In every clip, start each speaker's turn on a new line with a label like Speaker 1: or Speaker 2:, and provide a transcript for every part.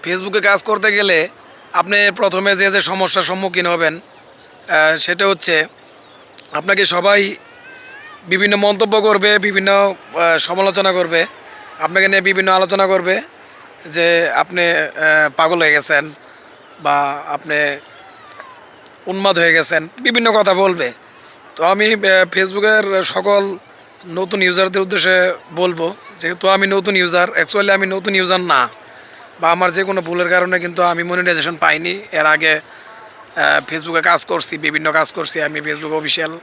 Speaker 1: ফেসবুকে কাজ করতে গেলে আপনি প্রথমে যে সমস্যার সম্মুখীন হবেন সেটা হচ্ছে আপনাকে সবাই বিভিন্ন মন্তব্য করবে, বিভিন্ন সমালোচনা করবে, আপনাকে নিয়ে বিভিন্ন আলোচনা করবে যে আপনি পাগল হয়ে গেছেন বা আপনি উন্মাদ হয়ে গেছেন, বিভিন্ন কথা বলবে। তো আমি ফেসবুকের সকল নতুন ইউজারদের উদ্দেশ্যে বলবো, যেহেতু আমি নতুন ইউজার, অ্যাকচুয়ালি আমি নতুন ইউজার না, বা আমার যে কোনো ভুলের কারণে কিন্তু আমি মনিটাইজেশন পাইনি। এর আগে ফেসবুকে কাজ করছি, বিভিন্ন কাজ করছি আমি। ফেসবুক অফিসিয়াল,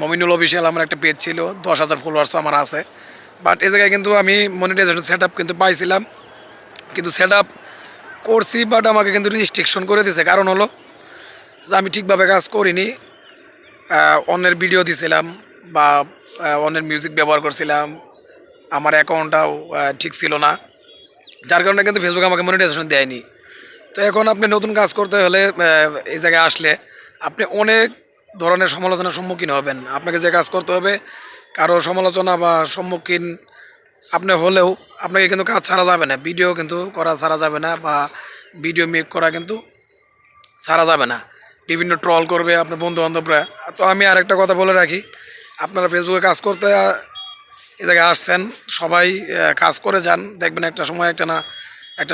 Speaker 1: মমিনুল অফিসিয়াল আমার একটা পেজ ছিল, 10,000 ফলোয়ার্সও আমার আছে। বাট এ জায়গায় কিন্তু আমি মনিটাইজেশন সেট আপ কিন্তু পাইছিলাম, কিন্তু সেট আপ করছি, বাট আমাকে কিন্তু রেস্ট্রিকশন করে দিয়েছে। কারণ হলো যে আমি ঠিকভাবে কাজ করিনি, অন্যের ভিডিও দিছিলাম বা অন্যের মিউজিক ব্যবহার করছিলাম, আমার অ্যাকাউন্টটাও ঠিক ছিল না, যার কারণে কিন্তু ফেসবুক আমাকে মনিটাইজেশন দেয়নি। তো এখন আপনি নতুন কাজ করতে হলে এই জায়গায় আসলে আপনি অনেক ধরনের সমালোচনার সম্মুখীন হবেন। আপনাকে যে কাজ করতে হবে, কারো সমালোচনা বা সম্মুখীন আপনি হলেও আপনাকে কিন্তু কাজ ছাড়া যাবে না, ভিডিও কিন্তু করা ছাড়া যাবে না, বা ভিডিও মেক করা কিন্তু ছাড়া যাবে না। বিভিন্ন ট্রল করবে আপনার বন্ধুবান্ধবরা। তো আমি আরেকটা কথা বলে রাখি, আপনারা ফেসবুকে কাজ করতে এই জায়গায় আসছেন, সবাই কাজ করে যান, দেখবেন একটা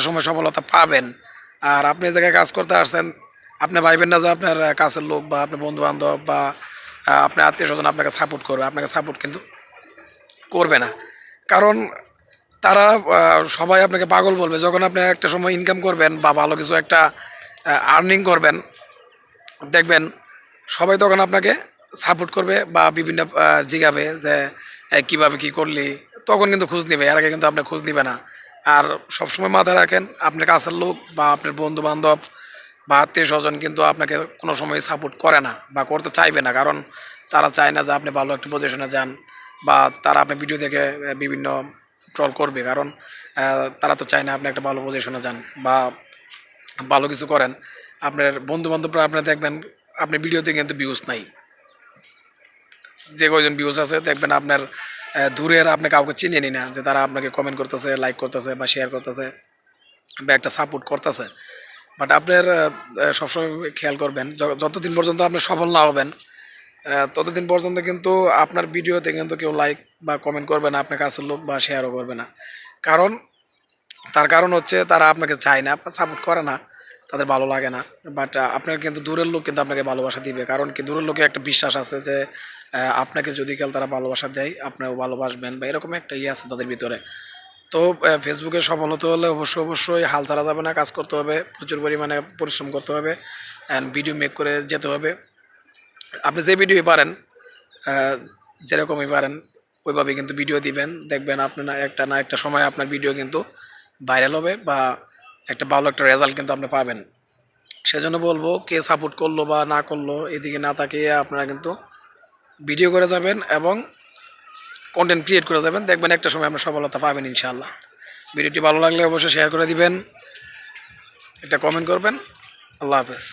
Speaker 1: সময় সফলতা পাবেন। আর আপনি এই জায়গায় কাজ করতে আসছেন, আপনি ভাইবেন না যে আপনার কাছের লোক বা আপনার বন্ধুবান্ধব বা আপনার আত্মীয় স্বজন আপনাকে সাপোর্ট করবে। আপনাকে সাপোর্ট কিন্তু করবে না। কারণ তারা সবাই আপনাকে পাগল বলবে যখন আপনি একটা সময় ইনকাম করবেন বা ভালো কিছু একটা আর্নিং করবেন। দেখবেন সবাই তখন আপনাকে সাপোর্ট করবে বা বিভিন্ন জিগাবে যে কীভাবে কী করলি, তখন কিন্তু খোঁজ নেবে। এর আগে কিন্তু আপনি খোঁজ নেবে না। আর সবসময় মাথায় রাখেন, আপনার কাছের লোক বা আপনার বন্ধু বান্ধব বা আত্মীয় স্বজন কিন্তু আপনাকে কোনো সময় সাপোর্ট করে না বা করতে চাইবে না। কারণ তারা চায় না যে আপনি ভালো একটা পজিশনে যান, বা তারা আপনার ভিডিও দেখে বিভিন্ন ট্রল করবে। কারণ তারা তো চায় না আপনি একটা ভালো পজিশনে যান বা ভালো কিছু করেন। আপনার বন্ধু বান্ধবরা আপনার দেখবেন আপনার ভিডিওতে কিন্তু ভিউজ নাই, যে কয়জন ভিউজ আছে দেখবেন আপনার দূরের, আপনি কাউকে চিনেনি না যে তারা আপনাকে কমেন্ট করতেছে, লাইক করতেছে বা শেয়ার করতেছে বা একটা সাপোর্ট করতেছে। বাট আপনার সবসময় খেয়াল করবেন, যতদিন পর্যন্ত আপনি সফল না হবেন ততদিন পর্যন্ত কিন্তু আপনার ভিডিওতে কিন্তু কেউ লাইক বা কমেন্ট করবে না, আপনার কাছের লোক বা শেয়ারও করবে না। কারণ তার কারণ হচ্ছে তারা আপনাকে চায় না, সাপোর্ট করে না, তাদের ভালো লাগে না। বাট আপনার কিন্তু দূরের লোক কিন্তু আপনাকে ভালোবাসা দিবে। কারণ কি, দূরের লোকে একটা বিশ্বাস আছে যে আপনাকে যদি কাল তারা ভালোবাসা দেয়, আপনারাও ভালোবাসবেন, বা এরকম একটা ইয়ে আছে তাদের ভিতরে। তো ফেসবুকে সফল হতে হলে অবশ্যই হাল ছাড়া যাবে না, কাজ করতে হবে, প্রচুর পরিমাণে পরিশ্রম করতে হবে, অ্যান্ড ভিডিও মেক করে যেতে হবে। আপনি যে ভিডিওই পারেন, যেরকমই পারেন ওইভাবে কিন্তু ভিডিও দিবেন। দেখবেন আপনি না একটা সময় আপনার ভিডিও কিন্তু ভাইরাল হবে বা একটা ভালো একটা রেজাল্ট কিন্তু আপনি পাবেন। সেজন্য বলবো, কে সাপোর্ট করলো বা না করলো এদিকে না তাকিয়ে আপনারা কিন্তু ভিডিও করে যাবেন এবং কন্টেন্ট ক্রিয়েট করে যাবেন। দেখবেন একটা সময় আপনার সফলতা পাবেন ইনশাআল্লাহ। ভিডিওটি ভালো লাগলে অবশ্যই শেয়ার করে দিবেন, একটা কমেন্ট করবেন। আল্লাহ হাফেজ।